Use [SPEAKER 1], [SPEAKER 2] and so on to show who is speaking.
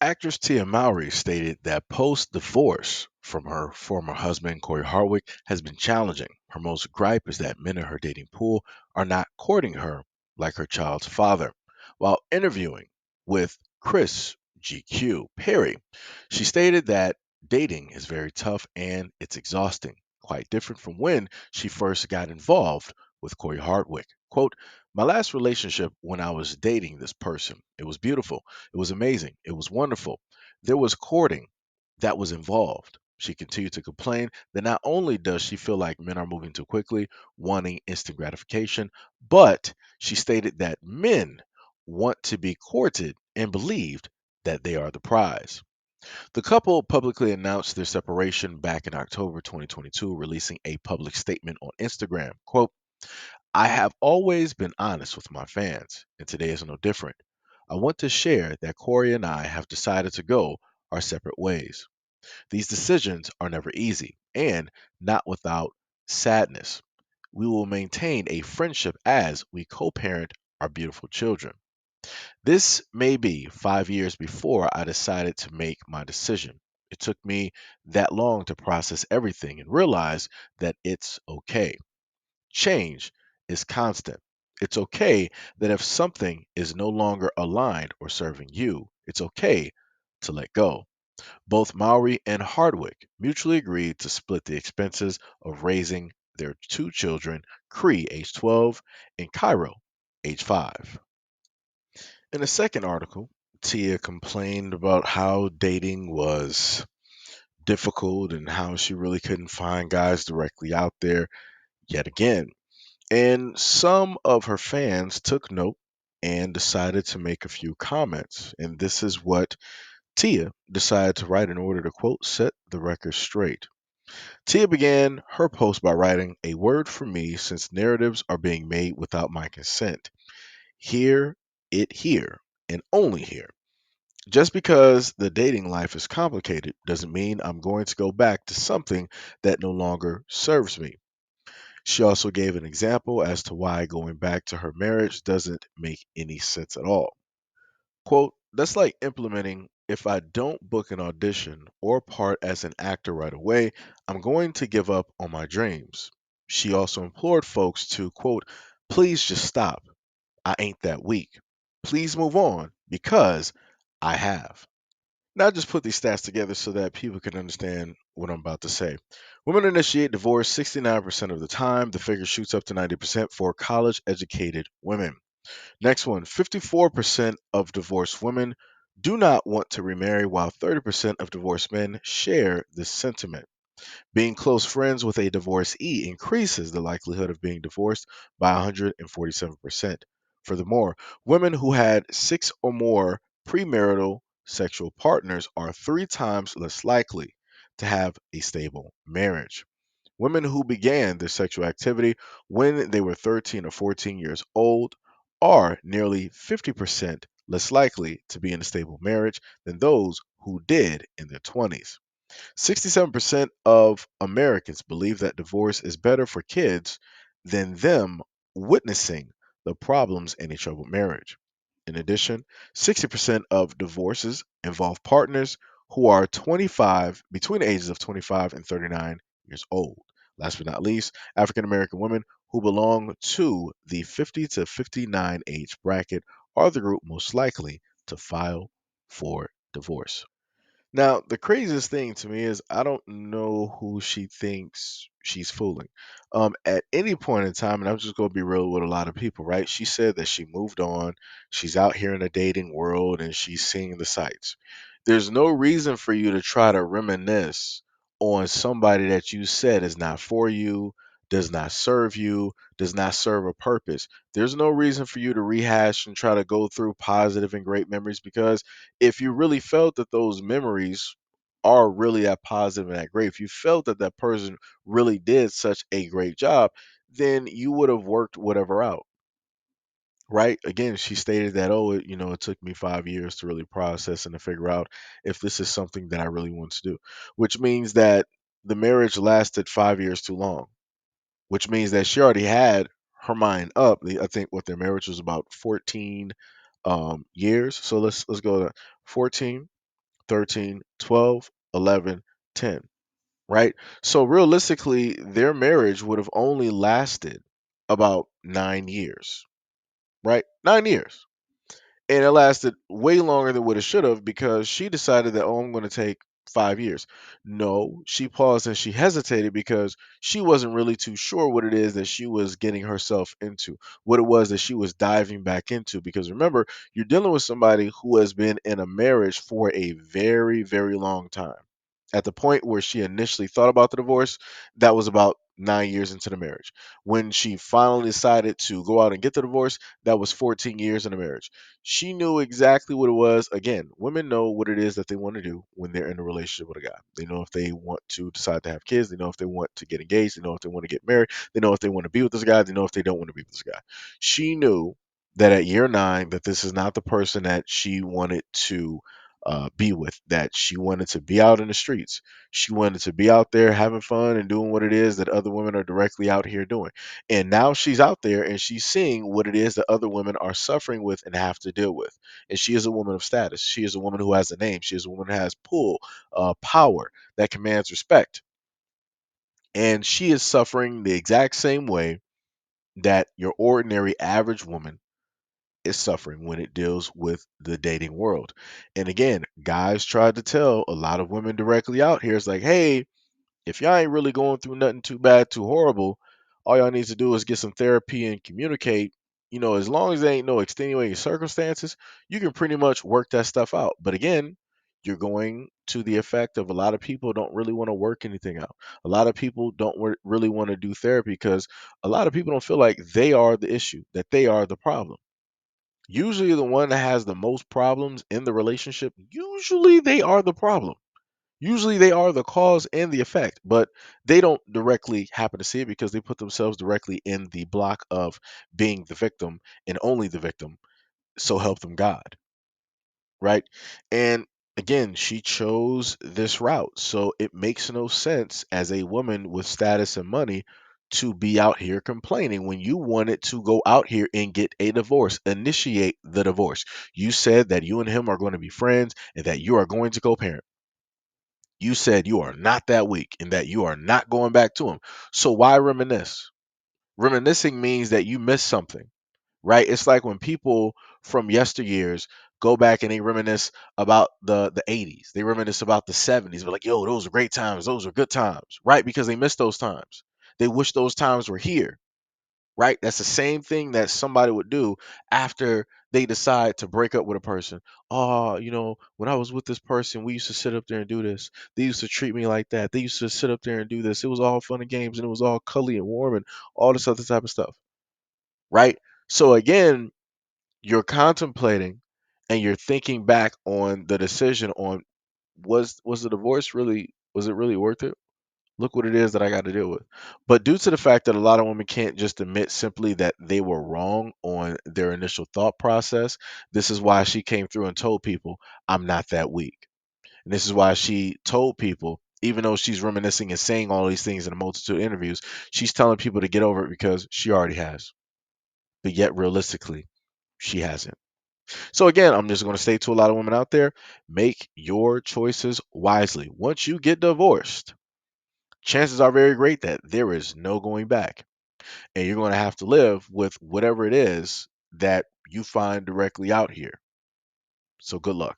[SPEAKER 1] Actress Tia Mowry stated that post divorce from her former husband, Cory Hardwick, has been challenging. Her most gripe is that men in her dating pool are not courting her like her child's father. While interviewing with Chris GQ Perry, she stated that dating is very tough and it's exhausting, quite different from when she first got involved with Cory Hardwick. Quote, my last relationship when I was dating this person, it was beautiful. It was amazing. It was wonderful. There was courting that was involved. She continued to complain that not only does she feel like men are moving too quickly, wanting instant gratification, but she stated that men want to be courted and believed that they are the prize. The couple publicly announced their separation back in October 2022, releasing a public statement on Instagram. Quote, I have always been honest with my fans, and today is no different. I want to share that Corey and I have decided to go our separate ways. These decisions are never easy and not without sadness. We will maintain a friendship as we co parent our beautiful children. This may be 5 years before I decided to make my decision. It took me that long to process everything and realize that it's okay. Change is constant. It's okay that if something is no longer aligned or serving you, it's okay to let go. Both Mowry and Hardwick mutually agreed to split the expenses of raising their two children, Cree, age 12, and Cairo, age 5. In a second article, Tia complained about how dating was difficult and how she really couldn't find guys directly out there yet again. And some of her fans took note and decided to make a few comments. And this is what Tia decided to write in order to quote, set the record straight. Tia began her post by writing, a word for me since narratives are being made without my consent. Hear it here and only here. Just because the dating life is complicated doesn't mean I'm going to go back to something that no longer serves me. She also gave an example as to why going back to her marriage doesn't make any sense at all. Quote, that's like implementing if I don't book an audition or part as an actor right away, I'm going to give up on my dreams. She also implored folks to, quote, please just stop. I ain't that weak. Please move on because I have. Now, I just put these stats together so that people can understand what I'm about to say. Women initiate divorce 69% of the time. The figure shoots up to 90% for college educated women. Next one, 54% of divorced women do not want to remarry, while 30% of divorced men share this sentiment. Being close friends with a divorcee increases the likelihood of being divorced by 147%. Furthermore, women who had six or more premarital sexual partners are three times less likely to have a stable marriage. Women who began their sexual activity when they were 13 or 14 years old are nearly 50% less likely to be in a stable marriage than those who did in their 20s. 67% of Americans believe that divorce is better for kids than them witnessing the problems in a troubled marriage. In addition, 60% of divorces involve partners who are 25, between the ages of 25 and 39 years old. Last but not least, African American women who belong to the 50 to 59 age bracket are the group most likely to file for divorce. Now, the craziest thing to me is I don't know who she thinks she's fooling. At any point in time, and I'm just going to be real with a lot of people, right? She said that she moved on. She's out here in the dating world and she's seeing the sights. There's no reason for you to try to reminisce on somebody that you said is not for you, does not serve a purpose. There's no reason for you to rehash and try to go through positive and great memories because if you really felt that those memories are really that positive and that great, if you felt that that person really did such a great job, then you would have worked whatever out, right? Again, she stated that, oh, it took me 5 years to really process and to figure out if this is something that I really want to do, which means that the marriage lasted 5 years too long, which means that she already had her mind up. I think what their marriage was about 14 years. So let's go to 14. 13, 12, 11, 10. Right? So realistically, their marriage would have only lasted about 9 years, right? 9 years. And it lasted way longer than what it should have because she decided that, oh, I'm going to take 5 years. No, she paused and she hesitated because she wasn't really too sure what it is that she was getting herself into, what it was that she was diving back into. Because remember, you're dealing with somebody who has been in a marriage for a very, very long time. At the point where she initially thought about the divorce, that was about 9 years into the marriage. When she finally decided to go out and get the divorce, that was 14 years in the marriage. She knew exactly what it was. Again, women know what it is that they want to do when they're in a relationship with a guy. They know if they want to decide to have kids. They know if they want to get engaged. They know if they want to get married. They know if they want to be with this guy. They know if they don't want to be with this guy. She knew that at year 9 that this is not the person that she wanted to be with, that she wanted to be out in the streets. She wanted to be out there having fun and doing what it is that other women are directly out here doing. And now she's out there and she's seeing what it is that other women are suffering with and have to deal with. And she is a woman of status. She is a woman who has a name. She is a woman who has pull, power that commands respect. And she is suffering the exact same way that your ordinary average woman is suffering when it deals with the dating world. And again, guys tried to tell a lot of women directly out here, it's like, hey, if y'all ain't really going through nothing too bad, too horrible, all y'all need to do is get some therapy and communicate. As long as there ain't no extenuating circumstances, you can pretty much work that stuff out. But again, you're going to the effect of a lot of people don't really want to work anything out. A lot of people don't really want to do therapy because a lot of people don't feel like they are the issue, that they are the problem. Usually, the one that has the most problems in the relationship, usually they are the problem. Usually they are the cause and the effect, but they don't directly happen to see it because they put themselves directly in the block of being the victim and only the victim. So help them God, right? And again, she chose this route. So it makes no sense as a woman with status and money to be out here complaining when you wanted to go out here and get a divorce, initiate the divorce. You said that you and him are going to be friends and that you are going to co-parent. You said you are not that weak and that you are not going back to him. So why reminisce? Reminiscing means that you missed something, right? It's like when people from yesteryears go back and they reminisce about the 80s. They reminisce about the 70s. But like, yo, those are great times. Those are good times, right? Because they missed those times. They wish those times were here, right? That's the same thing that somebody would do after they decide to break up with a person. Oh, when I was with this person, we used to sit up there and do this. They used to treat me like that. They used to sit up there and do this. It was all fun and games and it was all cuddly and warm and all this other type of stuff, right? So again, you're contemplating and you're thinking back on the decision on was the divorce really was it really worth it? Look what it is that I got to deal with. But due to the fact that a lot of women can't just admit simply that they were wrong on their initial thought process, this is why she came through and told people, I'm not that weak. And this is why she told people, even though she's reminiscing and saying all these things in a multitude of interviews, she's telling people to get over it because she already has. But yet, realistically, she hasn't. So, again, I'm just going to say to a lot of women out there, make your choices wisely. Once you get divorced, chances are very great that there is no going back. And you're going to have to live with whatever it is that you find directly out here. So good luck.